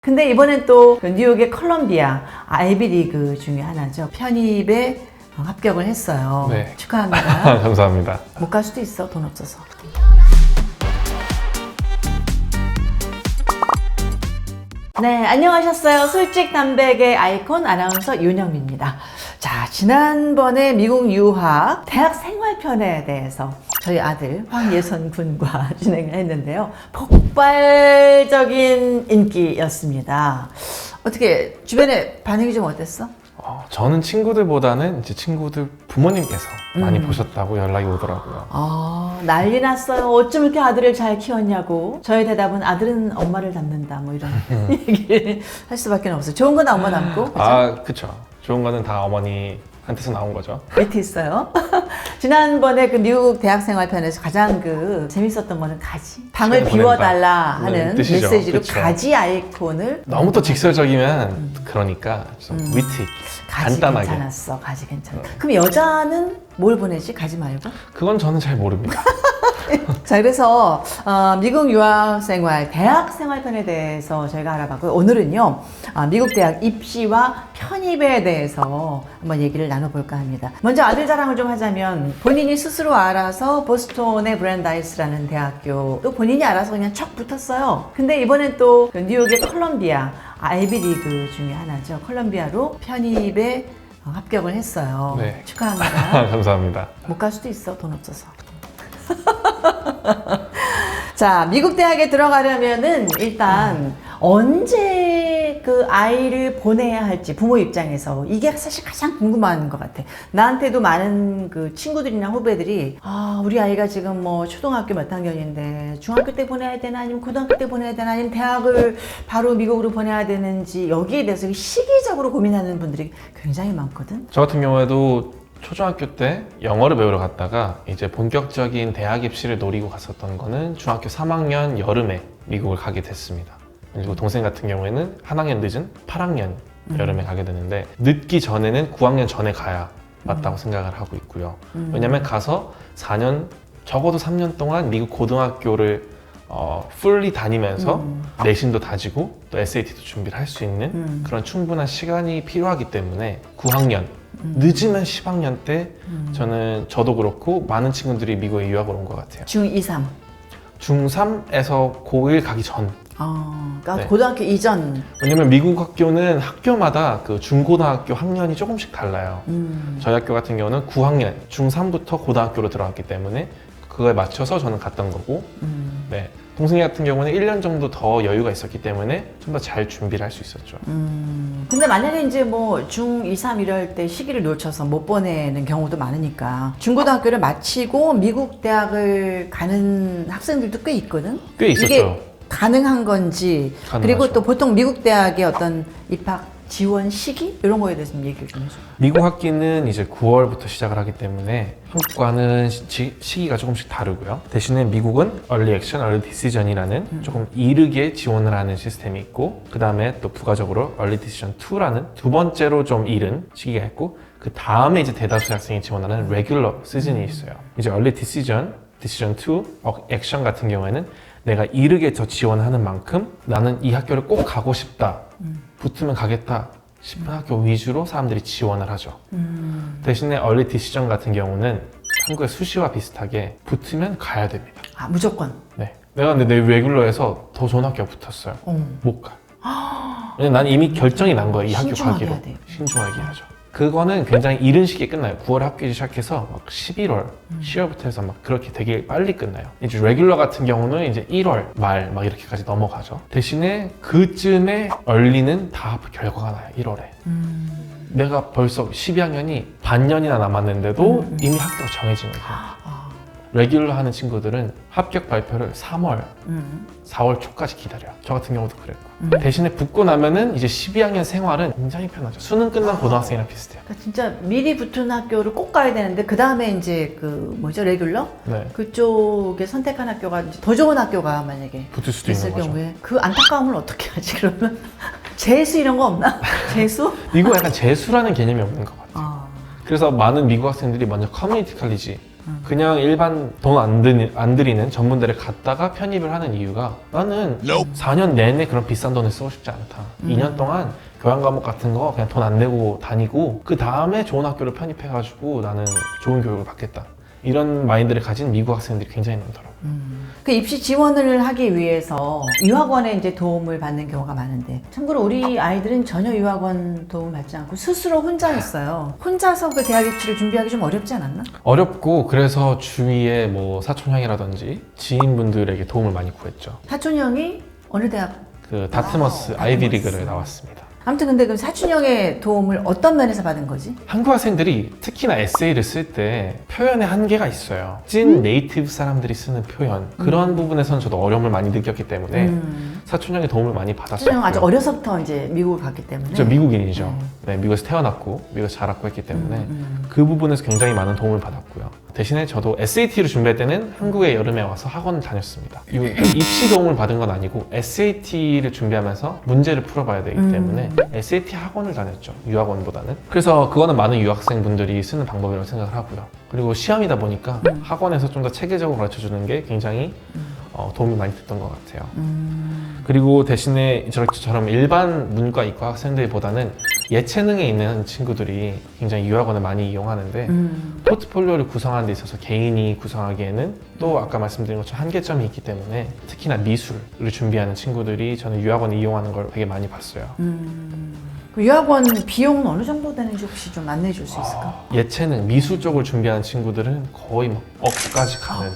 근데 이번엔 또 뉴욕의 컬럼비아 아이비리그 중에 하나죠. 편입에 합격을 했어요. 네. 축하합니다. 감사합니다. 못 갈 수도 있어, 돈 없어서. 네, 안녕하셨어요. 솔직 담백의 아이콘 아나운서 윤영미입니다. 자, 지난번에 미국 유학 대학 생활편에 대해서 저희 아들 황예선 군과 진행을 했는데요. 폭발적인 인기였습니다. 어떻게 주변에 반응이 좀 어땠어? 저는 친구들보다는 이제 친구들 부모님께서 많이 보셨다고 연락이 오더라고요. 난리 났어요. 어쩜 이렇게 아들을 잘 키웠냐고. 저의 대답은 아들은 엄마를 닮는다. 뭐 이런 얘기를 할 수밖에 없어요. 좋은 건 엄마 닮고. 그죠? 그쵸. 좋은 거는 다 어머니한테서 나온 거죠. 밑에 있어요. 지난번에 그 미국 대학생활 편에서 가장 재밌었던 거는 가지. 방을 시간 비워달라 보낸다. 하는 뜻이죠. 메시지로 그쵸. 가지 아이콘을. 너무 또 직설적이면 그러니까 좀 위트 가지 간단하게. 괜찮았어. 가지 괜찮아. 그럼 여자는 뭘 보내지? 가지 말고? 그건 저는 잘 모릅니다. 자, 그래서 미국 유학생활, 대학생활편에 대해서 저희가 알아봤고요. 오늘은요, 미국 대학 입시와 편입에 대해서 한번 얘기를 나눠볼까 합니다. 먼저 아들 자랑을 좀 하자면 본인이 스스로 알아서 보스턴의 브랜다이스라는 대학교 또 본인이 알아서 그냥 척 붙었어요. 근데 이번엔 또 뉴욕의 컬럼비아 아이비리그 중에 하나죠. 컬럼비아로 편입에 합격을 했어요. 네. 축하합니다. 감사합니다. 못 갈 수도 있어, 돈 없어서. 자, 미국 대학에 들어가려면은 일단 언제 그 아이를 보내야 할지 부모 입장에서 이게 사실 가장 궁금한 것 같아. 나한테도 많은 그 친구들이나 후배들이 우리 아이가 지금 뭐 초등학교 몇 학년인데 중학교 때 보내야 되나 아니면 고등학교 때 보내야 되나 아니면 대학을 바로 미국으로 보내야 되는지 여기에 대해서 시기적으로 고민하는 분들이 굉장히 많거든. 저 같은 경우에도 초등학교 때 영어를 배우러 갔다가 이제 본격적인 대학 입시를 노리고 갔었던 거는 중학교 3학년 여름에 미국을 가게 됐습니다. 그리고 동생 같은 경우에는 한 학년 늦은 8학년 여름에 가게 되는데 늦기 전에는 9학년 전에 가야 맞다고 생각을 하고 있고요. 왜냐면 가서 4년, 적어도 3년 동안 미국 고등학교를 풀리 다니면서 내신도 다지고 또 SAT도 준비를 할 수 있는 그런 충분한 시간이 필요하기 때문에 9학년 늦으면 10학년 때 저도 그렇고 많은 친구들이 미국에 유학을 온 것 같아요. 중2, 3. 중3에서 고1 가기 전. 그러니까 네. 고등학교 이전. 왜냐면 미국 학교는 학교마다 그 중고등학교 학년이 조금씩 달라요. 저희 학교 같은 경우는 9학년, 중3부터 고등학교로 들어갔기 때문에 그거에 맞춰서 저는 갔던 거고 네. 동생 같은 경우는 1년 정도 더 여유가 있었기 때문에 좀 더 잘 준비를 할 수 있었죠. 근데 만약에 이제 뭐 중2, 3 이럴 때 시기를 놓쳐서 못 보내는 경우도 많으니까 중고등학교를 마치고 미국 대학을 가는 학생들도 꽤 있거든? 꽤 있었죠. 이게 가능한 건지 가능하죠. 그리고 또 보통 미국 대학의 어떤 입학 지원 시기? 이런 거에 대해서 좀 얘기를 좀 해줘. 미국 학기는 이제 9월부터 시작을 하기 때문에 한국과는 시기가 조금씩 다르고요. 대신에 미국은 Early Action, Early Decision이라는 조금 이르게 지원을 하는 시스템이 있고 그 다음에 또 부가적으로 Early Decision 2라는 두 번째로 좀 이른 시기가 있고 그 다음에 이제 대다수 학생이 지원하는 Regular 시즌이 있어요. 이제 Early Decision, Decision 2, Action 같은 경우에는 내가 이르게 더 지원하는 만큼 나는 이 학교를 꼭 가고 싶다. 붙으면 가겠다 싶은 학교 위주로 사람들이 지원을 하죠. 대신에 Early Decision 같은 경우는 한국의 수시와 비슷하게 붙으면 가야 됩니다. 무조건. 네. 근데 내 레귤러에서 더 좋은 학교가 붙었어요. 못 가. 왜냐면 난 이미 결정이 난 거예요. 이 학교 신중하게 가기로. 해야 돼요. 신중하게 해야죠. 그거는 굉장히 이른 시기에 끝나요. 9월에 합격이 시작해서 막 11월, 10월부터 해서 막 그렇게 되게 빨리 끝나요. 이제 레귤러 같은 경우는 이제 1월 말 막 이렇게까지 넘어가죠. 대신에 그쯤에 얼리는 다 결과가 나요. 1월에. 내가 벌써 12학년이 반년이나 남았는데도 이미 학교가 정해지는 거예요. 레귤러 하는 친구들은 합격 발표를 3월, 4월 초까지 기다려요. 저 같은 경우도 그랬고. 대신에 붙고 나면은 이제 12학년 생활은 굉장히 편하죠. 수능 끝난 고등학생이랑 비슷해요. 그러니까 진짜 미리 붙은 학교를 꼭 가야 되는데 그 다음에 이제 레귤러? 네. 그쪽에 선택한 학교가 이제 더 좋은 학교가 만약에 붙을 수도 있을 있는 거죠. 경우에 그 안타까움을 어떻게 하지 그러면? 재수 이런 거 없나? 재수? 미국 약간 재수라는 개념이 없는 것 같아요. 그래서 많은 미국 학생들이 먼저 커뮤니티 칼리지 그냥 일반 돈 안 들이는 전문대를 갔다가 편입을 하는 이유가 나는 4년 내내 그런 비싼 돈을 쓰고 싶지 않다. 2년 동안 교양 과목 같은 거 그냥 돈 안 내고 다니고 그 다음에 좋은 학교를 편입해가지고 나는 좋은 교육을 받겠다. 이런 마인드를 가진 미국 학생들이 굉장히 많더라고요. 그 입시 지원을 하기 위해서 유학원에 이제 도움을 받는 경우가 많은데 참고로 우리 아이들은 전혀 유학원 도움을 받지 않고 스스로 혼자 했어요. 혼자서 그 대학 입시를 준비하기 좀 어렵지 않았나? 어렵고 그래서 주위에 뭐 사촌형이라든지 지인분들에게 도움을 많이 구했죠. 사촌 형이 어느 대학? 그 다트머스 아이비리그를 나왔습니다. 아무튼 근데 그럼 사촌 형의 도움을 어떤 면에서 받은 거지? 한국 학생들이 특히나 에세이를 쓸 때 표현의 한계가 있어요. 찐 네이티브 사람들이 쓰는 표현 그런 부분에서는 저도 어려움을 많이 느꼈기 때문에 사촌형의 도움을 많이 사촌 받았었고요. 형 아주 어려서부터 이제 미국을 갔기 때문에 저 미국인이죠. 네, 미국에서 태어났고 미국에서 자랐고 했기 때문에 그 부분에서 굉장히 많은 도움을 받았고요. 대신에 저도 SAT를 준비할 때는 한국에 여름에 와서 학원을 다녔습니다. 입시 도움을 받은 건 아니고 SAT를 준비하면서 문제를 풀어봐야 되기 때문에 SAT 학원을 다녔죠. 유학원보다는. 그래서 그거는 많은 유학생분들이 쓰는 방법이라고 생각을 하고요. 그리고 시험이다 보니까 학원에서 좀 더 체계적으로 가르쳐주는 게 굉장히 도움이 많이 됐던 것 같아요. 그리고 대신에 저처럼 일반 문과 이과 학생들보다는 예체능에 있는 친구들이 굉장히 유학원을 많이 이용하는데 포트폴리오를 구성하는 데 있어서 개인이 구성하기에는 또 아까 말씀드린 것처럼 한계점이 있기 때문에 특히나 미술을 준비하는 친구들이 저는 유학원을 이용하는 걸 되게 많이 봤어요. 그 유학원 비용은 어느 정도 되는지 혹시 좀 안내해 줄 수 있을까? 예체능, 미술 쪽을 준비하는 친구들은 거의 막 억까지 가는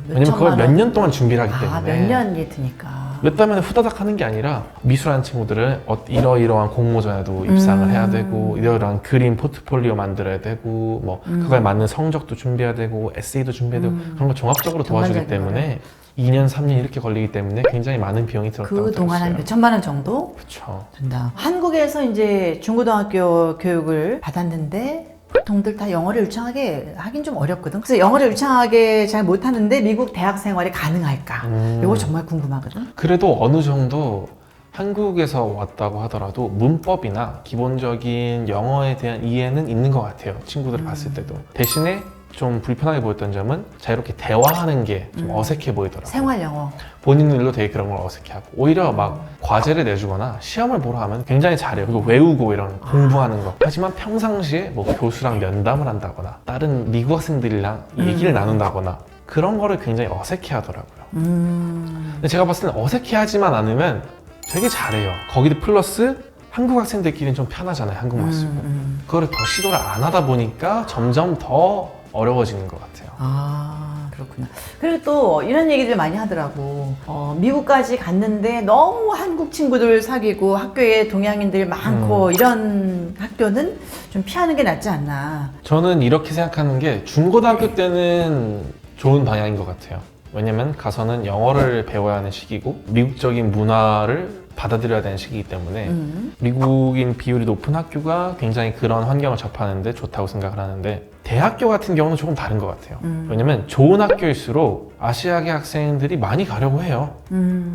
왜냐면 몇천만 그걸 몇 원? 년 동안 준비를 하기 때문에 몇 년이 드니까. 몇 달 만에 후다닥 하는 게 아니라 미술하는 친구들은 이러이러한 공모전에도 입상을 해야 되고 이러이러한 그림 포트폴리오 만들어야 되고 뭐 그거에 맞는 성적도 준비해야 되고 에세이도 준비해야 되고 그런 걸 종합적으로 도와주기 때문에 2년, 3년 이렇게 걸리기 때문에 굉장히 많은 비용이 들었다고 그 동안 한 들었어요. 몇천만 원 정도 그렇죠. 든다. 한국에서 이제 중고등학교 교육을 받았는데 보통들 다 영어를 유창하게 하긴 좀 어렵거든. 그래서 영어를 유창하게 잘 못하는데 미국 대학 생활이 가능할까? 이거 정말 궁금하거든. 그래도 어느 정도 한국에서 왔다고 하더라도 문법이나 기본적인 영어에 대한 이해는 있는 것 같아요. 친구들을 봤을 때도. 대신에 좀 불편하게 보였던 점은 자유롭게 대화하는 게 좀 어색해 보이더라고요. 생활 영어. 본인들도 되게 그런 걸 어색해하고 오히려 막 과제를 내주거나 시험을 보러 하면 굉장히 잘해요. 그리고 외우고 이런 공부하는 거. 하지만 평상시에 뭐 교수랑 면담을 한다거나 다른 미국 학생들이랑 얘기를 나눈다거나 그런 거를 굉장히 어색해하더라고요. 근데 제가 봤을 때는 어색해하지만 않으면 되게 잘해요. 거기도 플러스 한국 학생들끼리는 좀 편하잖아요. 한국말 쓰고. 그거를 더 시도를 안 하다 보니까 점점 더 어려워지는 것 같아요. 아, 그렇구나. 그리고 또 이런 얘기들 많이 하더라고. 미국까지 갔는데 너무 한국 친구들 사귀고 학교에 동양인들 많고 이런 학교는 좀 피하는 게 낫지 않나. 저는 이렇게 생각하는 게 중고등학교 때는 좋은 방향인 것 같아요. 왜냐면 가서는 영어를 배워야 하는 시기고 미국적인 문화를 받아들여야 되는 시기이기 때문에 미국인 비율이 높은 학교가 굉장히 그런 환경을 접하는데 좋다고 생각을 하는데 대학교 같은 경우는 조금 다른 것 같아요. 왜냐면 좋은 학교일수록 아시아계 학생들이 많이 가려고 해요.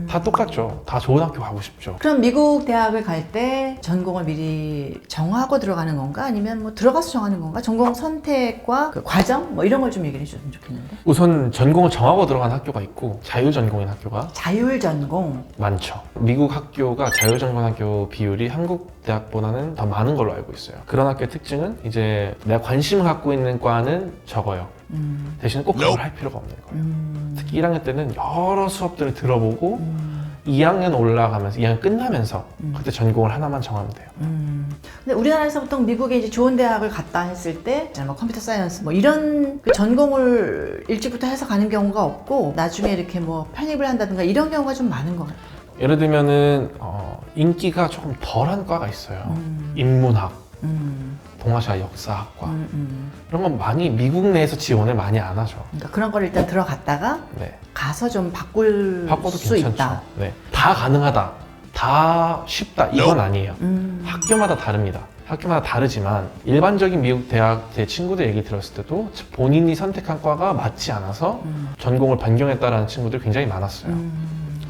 다 똑같죠. 다 좋은 학교 가고 싶죠. 그럼 미국 대학을 갈 때 전공을 미리 정하고 들어가는 건가? 아니면 뭐 들어가서 정하는 건가? 전공 선택과 그 과정? 뭐 이런 걸 좀 얘기해 줬으면 좋겠는데. 우선 전공을 정하고 들어간 학교가 있고 자유전공인 학교가 자율 전공. 많죠. 미국 학교가 자유전공 학교 비율이 한국 대학보다는 더 많은 걸로 알고 있어요. 그런 학교의 특징은 이제 내가 관심을 갖고 있는 과는 적어요. 대신 꼭 그걸 할 필요가 없는 거예요. 특히 1학년 때는 여러 수업들을 들어보고 2학년 올라가면서 2학년 끝나면서 그때 전공을 하나만 정하면 돼요. 근데 우리나라에서 보통 미국에 이제 좋은 대학을 갔다 했을 때, 뭐 컴퓨터 사이언스 뭐 이런 그 전공을 일찍부터 해서 가는 경우가 없고 나중에 이렇게 뭐 편입을 한다든가 이런 경우가 좀 많은 것 같아요. 예를 들면은 인기가 조금 덜한 과가 있어요. 인문학, 동아시아 역사학과 이런 건 많이 미국 내에서 지원을 많이 안 하죠. 그러니까 그런 걸 일단 들어갔다가 네. 가서 좀 바꿔도 수 있다. 괜찮죠. 네. 다 가능하다, 다 쉽다 이건 아니에요. 학교마다 다릅니다. 학교마다 다르지만 일반적인 미국 대학 제 친구들 얘기 들었을 때도 본인이 선택한 과가 맞지 않아서 전공을 변경했다라는 친구들 굉장히 많았어요.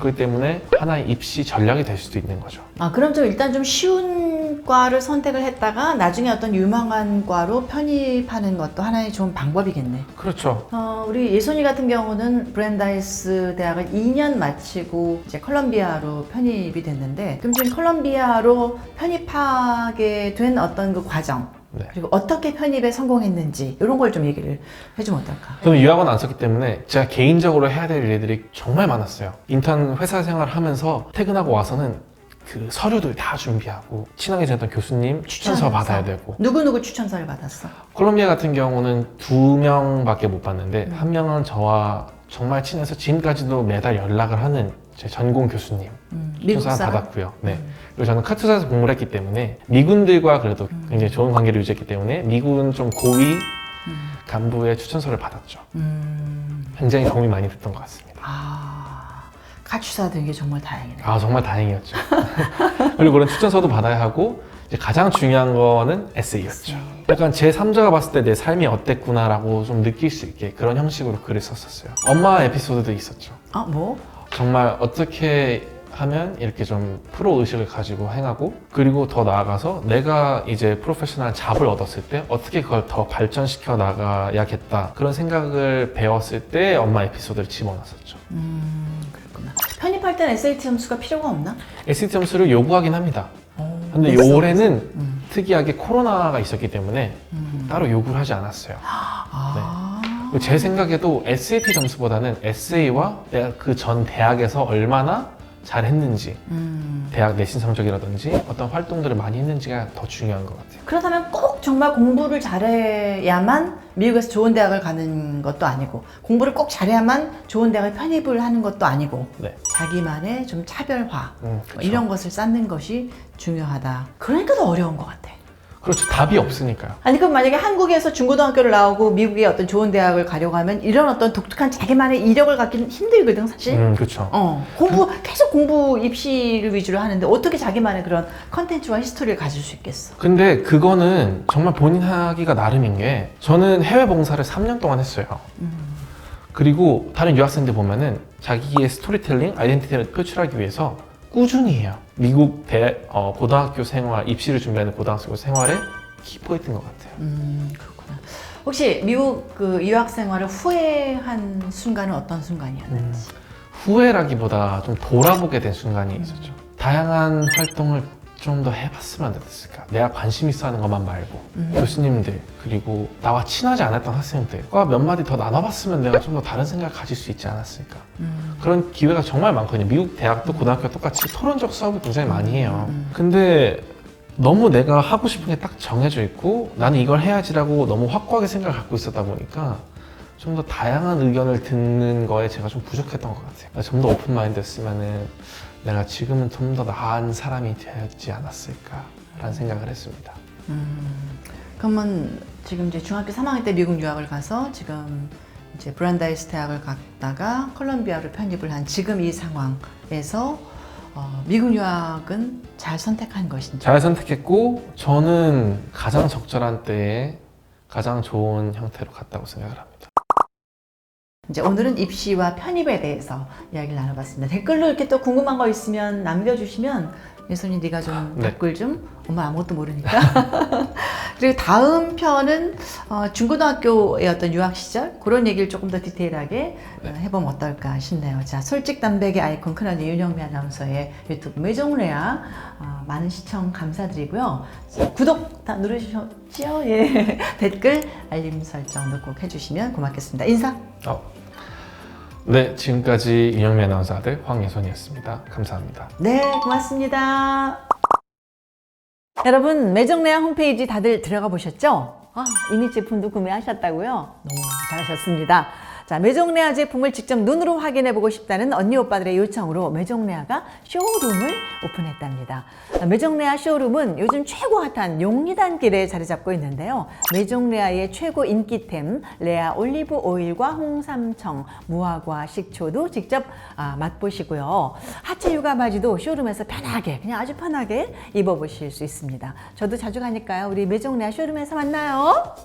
그렇기 때문에 하나의 입시 전략이 될 수도 있는 거죠. 아, 그럼 좀 일단 좀 쉬운 과를 선택을 했다가 나중에 어떤 유망한 과로 편입하는 것도 하나의 좋은 방법이겠네. 그렇죠. 우리 예선이 같은 경우는 브랜다이스 대학을 2년 마치고 이제 컬럼비아로 편입이 됐는데, 그럼 지금 컬럼비아로 편입하게 된 어떤 그 과정, 네. 그리고 어떻게 편입에 성공했는지 이런 걸 좀 얘기를 해주면 어떨까? 저는 유학원 안 썼기 때문에 제가 개인적으로 해야 될 일들이 정말 많았어요. 인턴 회사 생활을 하면서 퇴근하고 와서는 그 서류들 다 준비하고 친하게 지냈던 교수님 추천서 받아야 되고. 누구 추천서를 받았어? 콜롬비아 같은 경우는 2명밖에 못 받는데 한 명은 저와 정말 친해서 지금까지도 매달 연락을 하는 제 전공 교수님 미국 추천서 사람? 받았고요. 네. 그리고 저는 카투사에서 공부를 했기 때문에 미군들과 그래도 굉장히 좋은 관계를 유지했기 때문에 미군 좀 고위 간부의 추천서를 받았죠. 굉장히 도움이 많이 됐던 것 같습니다. 카투사 된 게 정말 다행이네. 아, 정말 다행이었죠. 그리고 그런 추천서도 받아야 하고 이제 가장 중요한 거는 에세이였죠. 약간 제 3자가 봤을 때 내 삶이 어땠구나라고 좀 느낄 수 있게 그런 형식으로 글을 썼었어요. 엄마 에피소드도 있었죠. 아, 뭐? 정말 어떻게 하면 이렇게 좀 프로 의식을 가지고 행하고, 그리고 더 나아가서 내가 이제 프로페셔널 잡을 얻었을 때 어떻게 그걸 더 발전시켜 나가야겠다, 그런 생각을 배웠을 때 엄마 에피소드를 집어넣었었죠. 그렇구나. 편입할 땐 SAT 점수가 필요가 없나? SAT 점수를 요구하긴 합니다. 근데 냈어? 올해는 특이하게 코로나가 있었기 때문에 따로 요구를 하지 않았어요. 그리고 제 생각에도 SAT 점수보다는 에세이와 내가 그 전 대학에서 얼마나 잘했는지, 대학 내신 성적이라든지 어떤 활동들을 많이 했는지가 더 중요한 것 같아요. 그렇다면 꼭 정말 공부를 잘해야만 미국에서 좋은 대학을 가는 것도 아니고, 공부를 꼭 잘해야만 좋은 대학에 편입을 하는 것도 아니고, 네. 자기만의 좀 차별화, 그쵸. 이런 것을 쌓는 것이 중요하다. 그러니까 더 어려운 것 같아. 그렇죠. 답이 없으니까요. 아니, 그럼 만약에 한국에서 중고등학교를 나오고 미국의 어떤 좋은 대학을 가려고 하면 이런 어떤 독특한 자기만의 이력을 갖기는 힘들거든, 사실. 그렇죠. 계속 공부 입시를 위주로 하는데 어떻게 자기만의 그런 컨텐츠와 히스토리를 가질 수 있겠어? 근데 그거는 정말 본인 하기가 나름인 게, 저는 해외 봉사를 3년 동안 했어요. 그리고 다른 유학생들 보면은 자기의 스토리텔링, 아이덴티티를 표출하기 위해서 꾸준히 해요. 미국 고등학교 생활, 입시를 준비하는 고등학교 생활의 키포인트인 것 같아요. 그렇구나. 혹시 미국 그 유학 생활을 후회한 순간은 어떤 순간이었는지? 후회라기보다 좀 돌아보게 된 순간이 있었죠. 다양한 활동을 좀 더 해봤으면 안 됐을까? 내가 관심 있어 하는 것만 말고 교수님들, 그리고 나와 친하지 않았던 학생들과 몇 마디 더 나눠봤으면 내가 좀 더 다른 생각을 가질 수 있지 않았을까? 그런 기회가 정말 많거든요. 미국 대학도 고등학교 똑같이 토론적 수업을 굉장히 많이 해요. 근데 너무 내가 하고 싶은 게 딱 정해져 있고 나는 이걸 해야지라고 너무 확고하게 생각을 갖고 있었다 보니까 좀 더 다양한 의견을 듣는 거에 제가 좀 부족했던 것 같아요. 좀 더 오픈 마인드였으면은 내가 지금은 좀 더 나은 사람이 되었지 않았을까라는 생각을 했습니다. 그러면 지금 이제 중학교 3학년 때 미국 유학을 가서 지금 이제 브란다이스 대학을 갔다가 컬럼비아로 편입을 한 지금 이 상황에서 미국 유학은 잘 선택한 것인지? 잘 선택했고, 저는 가장 적절한 때에 가장 좋은 형태로 갔다고 생각을 합니다. 이제 오늘은 입시와 편입에 대해서 이야기를 나눠봤습니다. 댓글로 이렇게 또 궁금한 거 있으면 남겨주시면 예선이 네가 좀 네. 댓글 좀, 엄마 아무것도 모르니까. 그리고 다음 편은 중고등학교의 어떤 유학 시절 그런 얘기를 조금 더 디테일하게 해보면 어떨까 싶네요. 자, 솔직담백의 아이콘 큰언니 윤영미 아나운서의 유튜브 매종레아 많은 시청 감사드리고요. 자, 구독 다 누르셨죠? 예. 댓글 알림 설정도 꼭 해주시면 고맙겠습니다. 인사. 네, 지금까지 윤영미 아나운서 아들 황예선이었습니다. 감사합니다. 네, 고맙습니다. 여러분, 매정레아 홈페이지 다들 들어가 보셨죠? 이미 제품도 구매하셨다고요? 너무 잘하셨습니다. 자, 매정레아 제품을 직접 눈으로 확인해 보고 싶다는 언니 오빠들의 요청으로 매정레아가 쇼룸을 오픈했답니다. 매정레아 쇼룸은 요즘 최고 핫한 용리단길에 자리 잡고 있는데요. 매정레아의 최고 인기템 레아 올리브 오일과 홍삼청, 무화과, 식초도 직접 맛보시고요. 하체 육아 바지도 쇼룸에서 편하게, 그냥 아주 편하게 입어보실 수 있습니다. 저도 자주 가니까요. 우리 매정레아 쇼룸에서 만나요.